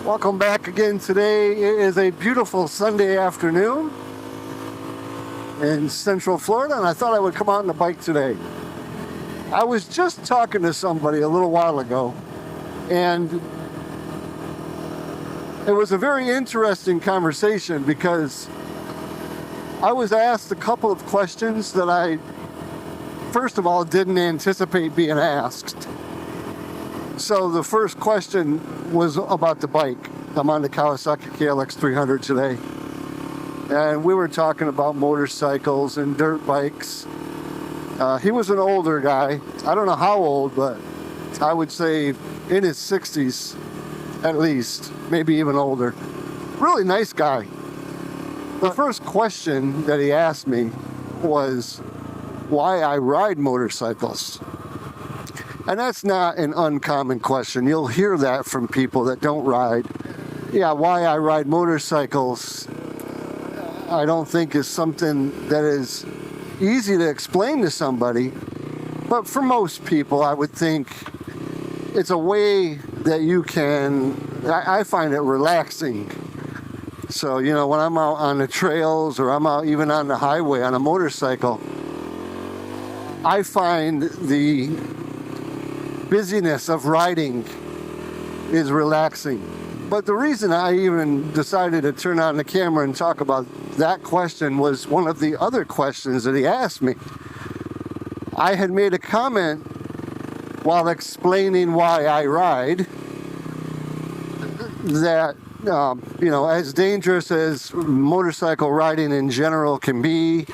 Welcome back again today. It is a beautiful Sunday afternoon in Central Florida, and I thought I would come out on the bike today. I was just talking to somebody a little while ago, and it was a very interesting conversation because I was asked a couple of questions that I, first of all, didn't anticipate being asked. So the first question was about the bike. I'm on the Kawasaki KLX300 today. And we were talking about motorcycles and dirt bikes. He was an older guy. I don't know how old, but I would say in his 60s at least, maybe even older. Really nice guy. The first question that he asked me was why I ride motorcycles. And that's not an uncommon question. You'll hear that from people that don't ride. Yeah, why I ride motorcycles, I don't think is something that is easy to explain to somebody. But for most people, I would think it's a way that you can, I find it relaxing. So, when I'm out on the trails or I'm out even on the highway on a motorcycle, I find the busyness of riding is relaxing. But the reason I even decided to turn on the camera and talk about that question was one of the other questions that he asked me. I had made a comment while explaining why I ride that, as dangerous as motorcycle riding in general can be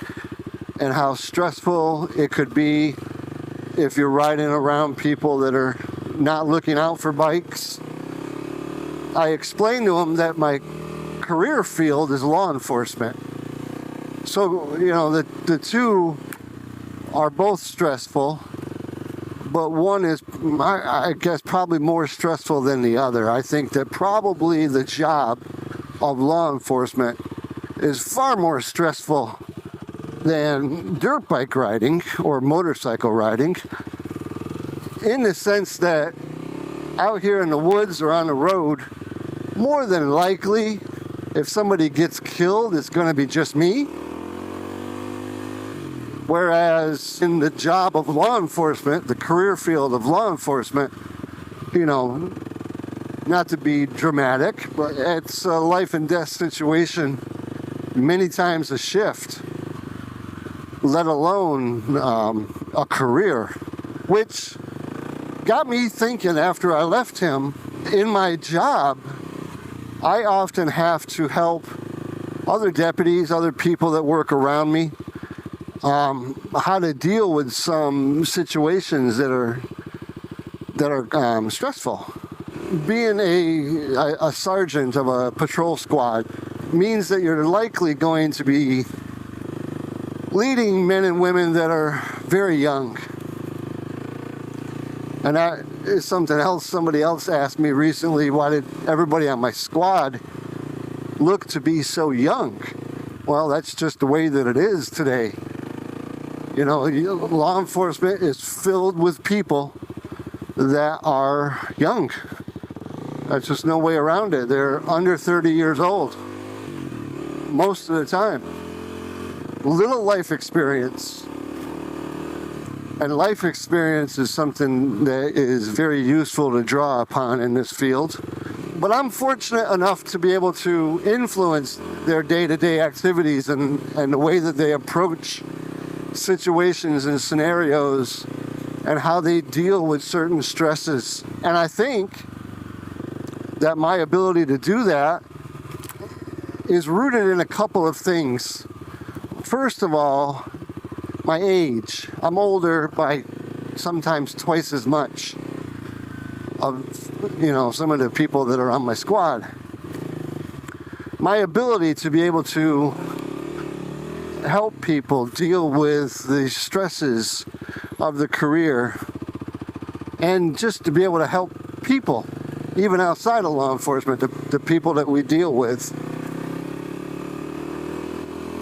and how stressful it could be if you're riding around people that are not looking out for bikes. I explained to him that my career field is law enforcement. So, the two are both stressful, but one is, I guess, probably more stressful than the other. I think that probably the job of law enforcement is far more stressful than dirt bike riding or motorcycle riding, in the sense that out here in the woods or on the road, more than likely, if somebody gets killed, it's going to be just me. Whereas in the job of law enforcement, the career field of law enforcement, not to be dramatic, but it's a life and death situation, many times a shift, let alone a career, which got me thinking after I left him. In my job, I often have to help other deputies, other people that work around me, how to deal with some situations that are stressful. Being a sergeant of a patrol squad means that you're likely going to be leading men and women that are very young. And that is something else somebody else asked me recently. Why did everybody on my squad look to be so young? Well, that's just the way that it is today. Law enforcement is filled with people that are young. There's just no way around it. They're under 30 years old most of the time. Little life experience. And life experience is something that is very useful to draw upon in this field. But I'm fortunate enough to be able to influence their day-to-day activities and the way that they approach situations and scenarios and how they deal with certain stresses. And I think that my ability to do that is rooted in a couple of things. First of all, my age. I'm older by sometimes twice as much of, some of the people that are on my squad. My ability to be able to help people deal with the stresses of the career and just to be able to help people, even outside of law enforcement, the people that we deal with,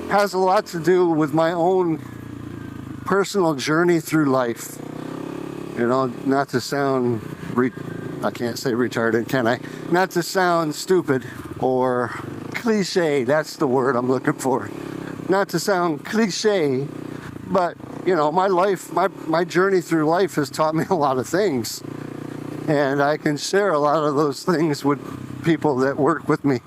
has a lot to do with my own personal journey through life. Not to sound I can't say retarded, can I? Not to sound stupid or cliche, that's the word I'm looking for. Not to sound cliche, but my life, my journey through life has taught me a lot of things. And I can share a lot of those things with people that work with me.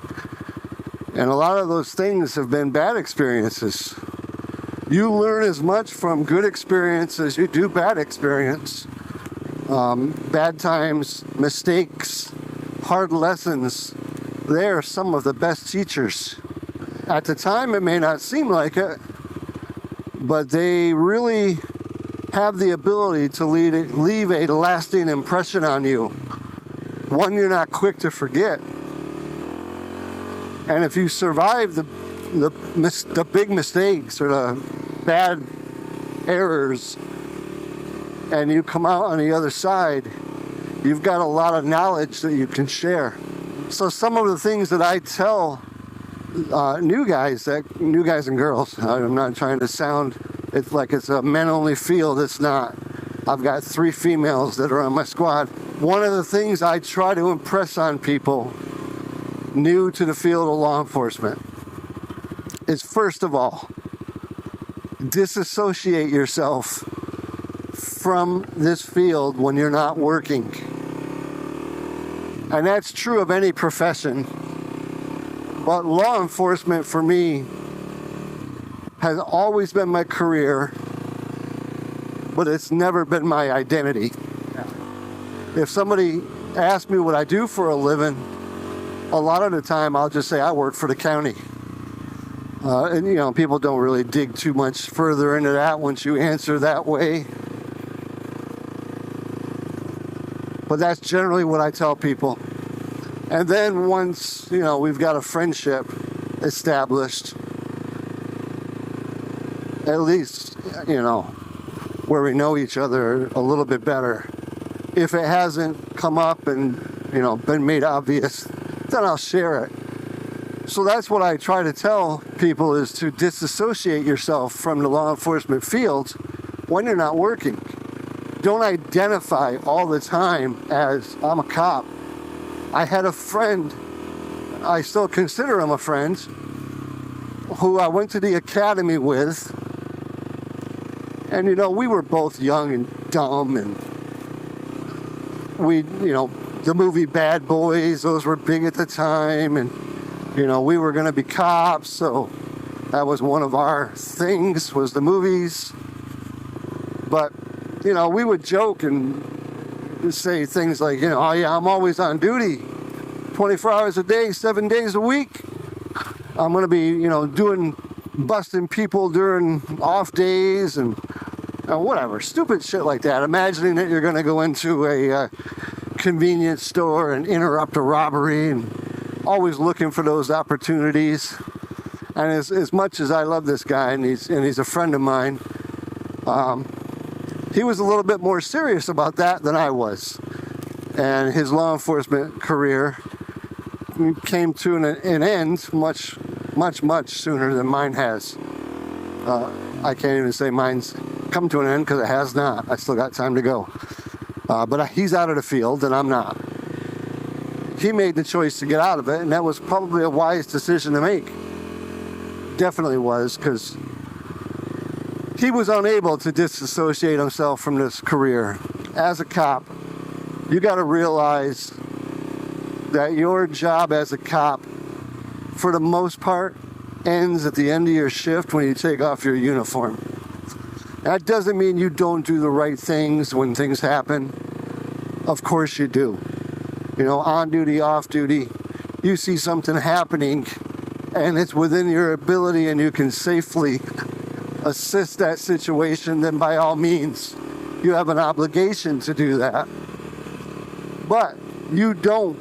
And a lot of those things have been bad experiences. You learn as much from good experience as you do bad experience. Bad times, mistakes, hard lessons, they are some of the best teachers. At the time, it may not seem like it, but they really have the ability to leave a lasting impression on you, one you're not quick to forget. And if you survive the big mistakes or the bad errors, and you come out on the other side, you've got a lot of knowledge that you can share. So some of the things that I tell new guys and girls, I'm not trying to sound it's like it's a men-only field. It's not. I've got 3 females that are on my squad. One of the things I try to impress on people new to the field of law enforcement is, first of all, disassociate yourself from this field when you're not working. And that's true of any profession. But law enforcement, for me, has always been my career, but it's never been my identity. If somebody asks me what I do for a living, a lot of the time I'll just say I work for the county. And people don't really dig too much further into that once you answer that way. But that's generally what I tell people. And then once, we've got a friendship established, at least, where we know each other a little bit better. If it hasn't come up and, been made obvious, then I'll share it. So that's what I try to tell people, is to disassociate yourself from the law enforcement field when you're not working. Don't identify all the time as, I'm a cop. I had a friend, I still consider him a friend, who I went to the academy with. And, we were both young and dumb, and we, the movie Bad Boys, those were big at the time, and, we were going to be cops, so that was one of our things, was the movies. But, we would joke and say things like, oh yeah, I'm always on duty, 24 hours a day, 7 days a week. I'm going to be, busting people during off days and whatever, stupid shit like that. Imagining that you're going to go into a convenience store and interrupt a robbery, and always looking for those opportunities. And as much as I love this guy, and he's a friend of mine, he was a little bit more serious about that than I was. And his law enforcement career came to an end much sooner than mine has. I can't even say mine's come to an end, because it has not. I still got time to go. But he's out of the field and I'm not. He made the choice to get out of it, and that was probably a wise decision to make. Definitely was, because he was unable to disassociate himself from this career. As a cop, you got to realize that your job as a cop, for the most part, ends at the end of your shift when you take off your uniform. That doesn't mean you don't do the right things when things happen. Of course you do. On duty, off duty, you see something happening and it's within your ability and you can safely assist that situation, then by all means, you have an obligation to do that. But you don't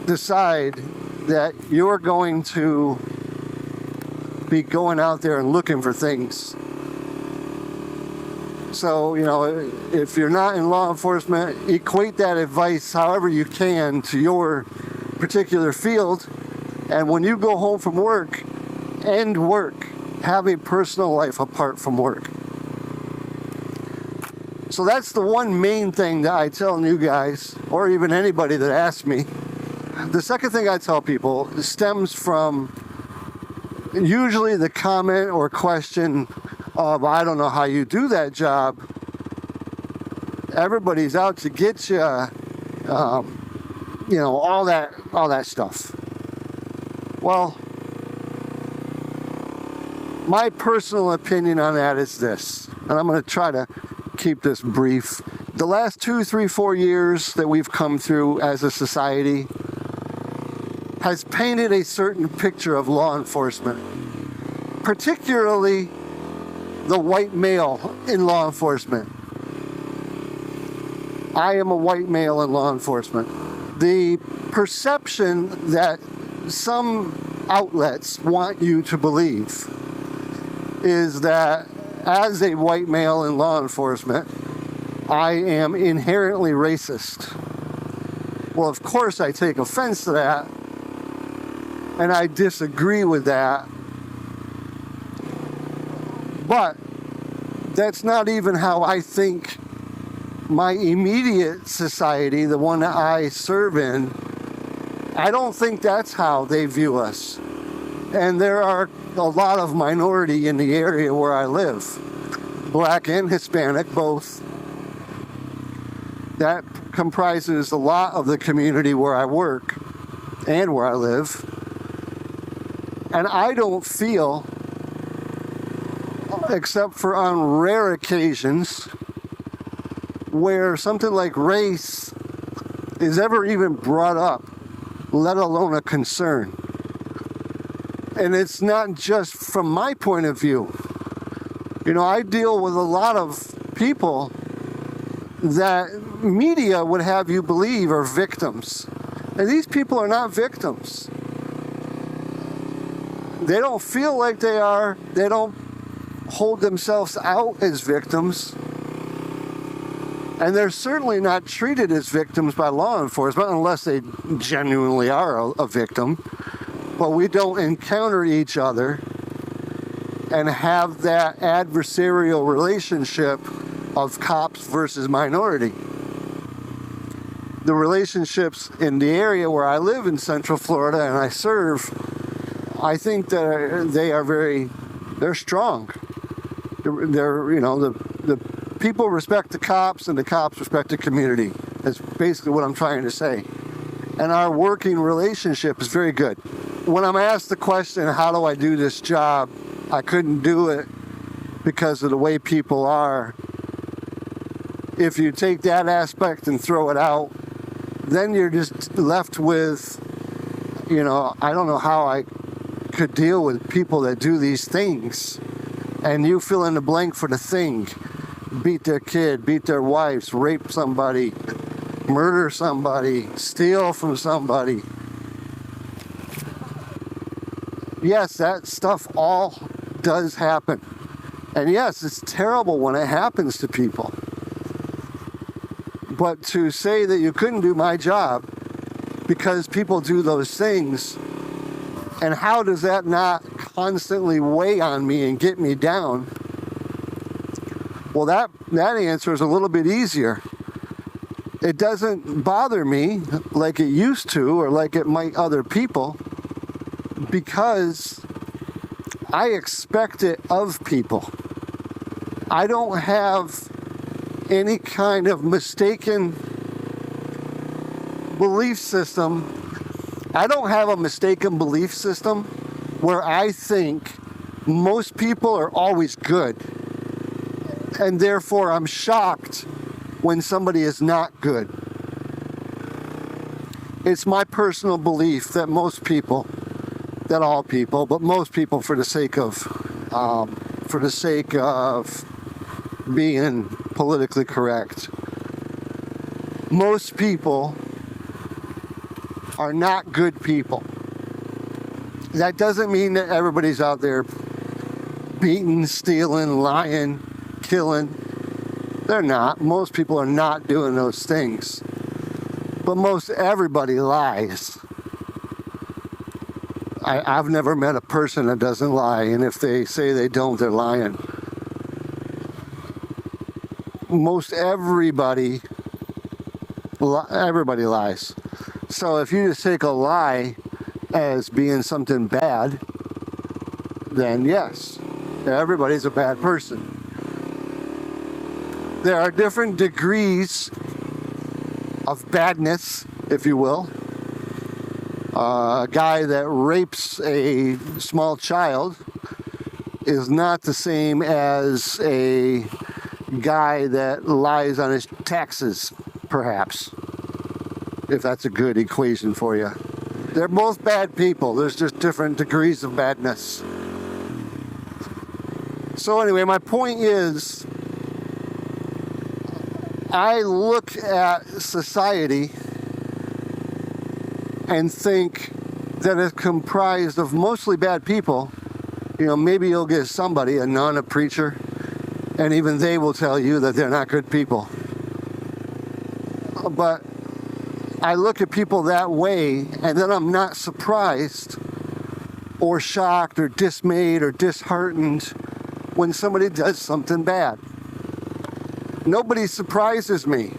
decide that you're going to be going out there and looking for things. So, if you're not in law enforcement, equate that advice however you can to your particular field. And when you go home from work, end work. Have a personal life apart from work. So that's the one main thing that I tell new guys, or even anybody that asks me. The second thing I tell people stems from usually the comment or question of, I don't know how you do that job. Everybody's out to get you, all that stuff. Well, my personal opinion on that is this, and I'm going to try to keep this brief. The last 2, 3, 4 years that we've come through as a society has painted a certain picture of law enforcement, particularly the white male in law enforcement. I am a white male in law enforcement. The perception that some outlets want you to believe is that as a white male in law enforcement, I am inherently racist. Well, of course I take offense to that, and I disagree with that. But that's not even how I think my immediate society, the one that I serve in, I don't think that's how they view us. And there are a lot of minority in the area where I live, Black and Hispanic both. That comprises a lot of the community where I work and where I live. And I don't feel, except for on rare occasions, where something like race is ever even brought up, let alone a concern. And it's not just from my point of view. I deal with a lot of people that media would have you believe are victims. And these people are not victims. They don't feel like they are. They don't hold themselves out as victims. And they're certainly not treated as victims by law enforcement unless they genuinely are a victim. But we don't encounter each other and have that adversarial relationship of cops versus minority. The relationships in the area where I live in Central Florida and I serve, I think that they're strong. The people respect the cops and the cops respect the community. That's basically what I'm trying to say. And our working relationship is very good. When I'm asked the question, how do I do this job? I couldn't do it because of the way people are. If you take that aspect and throw it out, then you're just left with, I don't know how I could deal with people that do these things. And you fill in the blank for the thing. Beat their kid, beat their wives, rape somebody, murder somebody, steal from somebody. Yes, that stuff all does happen. And yes, it's terrible when it happens to people. But to say that you couldn't do my job because people do those things, and how does that not constantly weigh on me and get me down? Well, that answer is a little bit easier. It doesn't bother me like it used to or like it might other people, because I expect it of people. I don't have any kind of mistaken belief system. I don't have a mistaken belief system where I think most people are always good. And therefore I'm shocked when somebody is not good. It's my personal belief that most people, not all people, but most people, for the sake of being politically correct, most people are not good people. That doesn't mean that everybody's out there beating, stealing, lying, killing. They're not. Most people are not doing those things. But most everybody lies. I've never met a person that doesn't lie, and if they say they don't, they're lying. most everybody lies. So if you just take a lie as being something bad, then yes, everybody's a bad person. There are different degrees of badness, if you will. A guy that rapes a small child is not the same as a guy that lies on his taxes, perhaps, if that's a good equation for you. They're both bad people. There's just different degrees of badness. So anyway, my point is, I look at society and think that it's comprised of mostly bad people. You know, maybe you'll get somebody, a nun, a preacher, and even they will tell you that they're not good people. But I look at people that way, and then I'm not surprised or shocked or dismayed or disheartened when somebody does something bad. Nobody surprises me.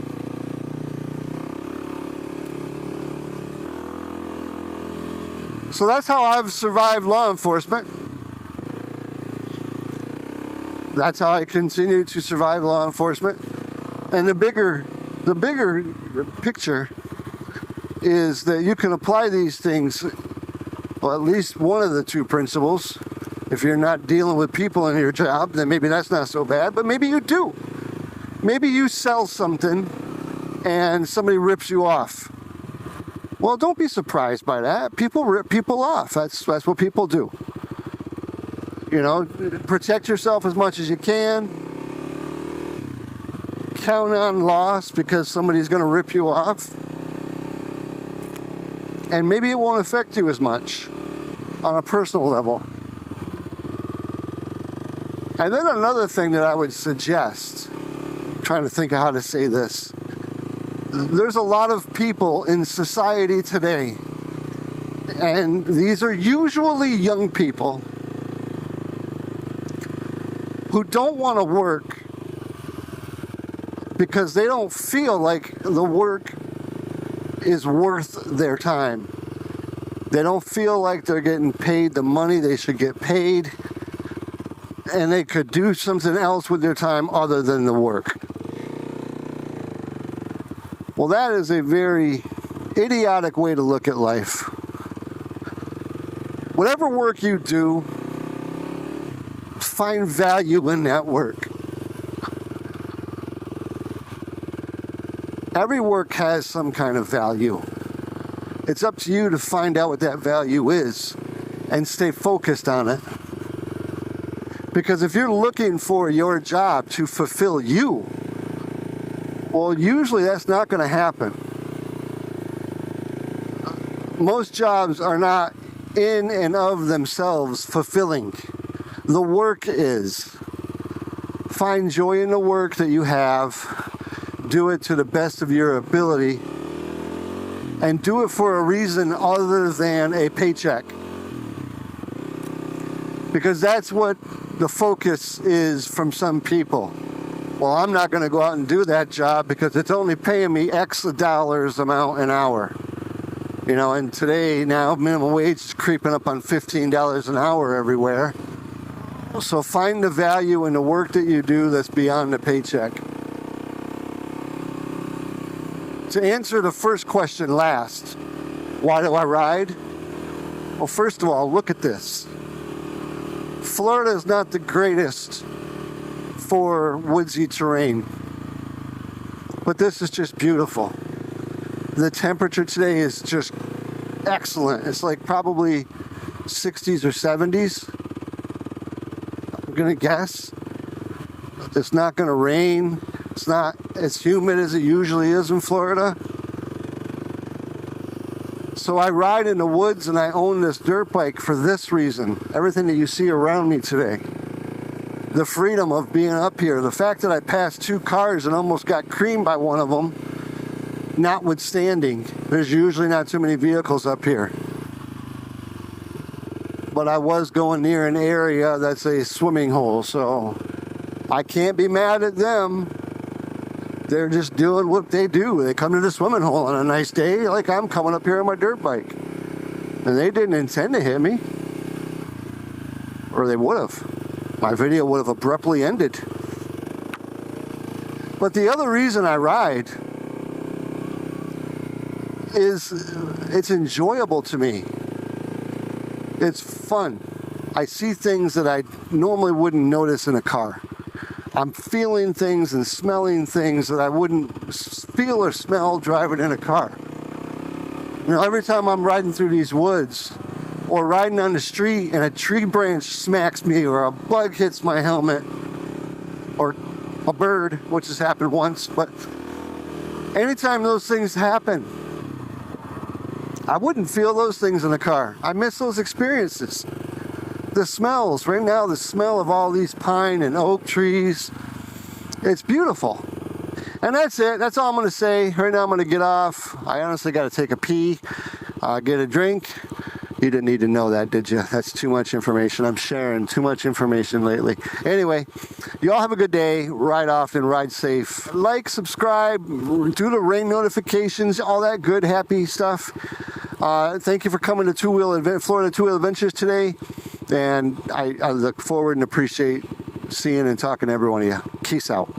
So that's how I've survived law enforcement. That's how I continue to survive law enforcement. And the bigger picture is that you can apply these things, well, at least one of the two principles. If you're not dealing with people in your job, then maybe that's not so bad, but maybe you do. Maybe you sell something and somebody rips you off. Well, don't be surprised by that. People rip people off. That's what people do. You know, protect yourself as much as you can. Count on loss because somebody's going to rip you off. And maybe it won't affect you as much on a personal level. And then another thing that I would suggest, I'm trying to think of how to say this. There's a lot of people in society today, and these are usually young people who don't want to work because they don't feel like the work is worth their time. They don't feel like they're getting paid the money they should get paid, and they could do something else with their time other than the work. Well, that is a very idiotic way to look at life. Whatever work you do, find value in that work. Every work has some kind of value. It's up to you to find out what that value is and stay focused on it. Because if you're looking for your job to fulfill you, well, usually that's not going to happen. Most jobs are not in and of themselves fulfilling. The work is. Find joy in the work that you have. Do it to the best of your ability. And do it for a reason other than a paycheck. Because that's what the focus is from some people. Well, I'm not going to go out and do that job because it's only paying me X dollars amount an hour. You know, and today now minimum wage is creeping up on $15 an hour everywhere. So find the value in the work that you do that's beyond the paycheck. To answer the first question last, why do I ride? Well, first of all, look at this. Florida is not the greatest for woodsy terrain, but this is just beautiful. The temperature today is just excellent. It's like probably 60s or 70s. I'm gonna guess. It's not gonna rain. It's not as humid as it usually is in Florida. So I ride in the woods and I own this dirt bike for this reason. Everything that you see around me today. The freedom of being up here. The fact that I passed two cars and almost got creamed by one of them, notwithstanding. There's usually not too many vehicles up here. But I was going near an area that's a swimming hole, so I can't be mad at them. They're just doing what they do. They come to the swimming hole on a nice day, like I'm coming up here on my dirt bike. And they didn't intend to hit me. Or they would have. My video would have abruptly ended. But the other reason I ride is it's enjoyable to me. It's fun. I see things that I normally wouldn't notice in a car. I'm feeling things and smelling things that I wouldn't feel or smell driving in a car. You know, every time I'm riding through these woods or riding on the street and a tree branch smacks me or a bug hits my helmet or a bird, which has happened once, but anytime those things happen, I wouldn't feel those things in the car. I miss those experiences. The smells, right now, the smell of all these pine and oak trees, it's beautiful. And that's it. That's all I'm going to say. Right now I'm going to get off. I honestly got to take a pee, get a drink. You didn't need to know that, did you? That's too much information. I'm sharing too much information lately. Anyway, you all have a good day. Ride often, ride safe. Like, subscribe, do the ring notifications, all that good, happy stuff. Thank you for coming to Florida Two-Wheel Adventures today. And I look forward and appreciate seeing and talking to every one of you. Peace out.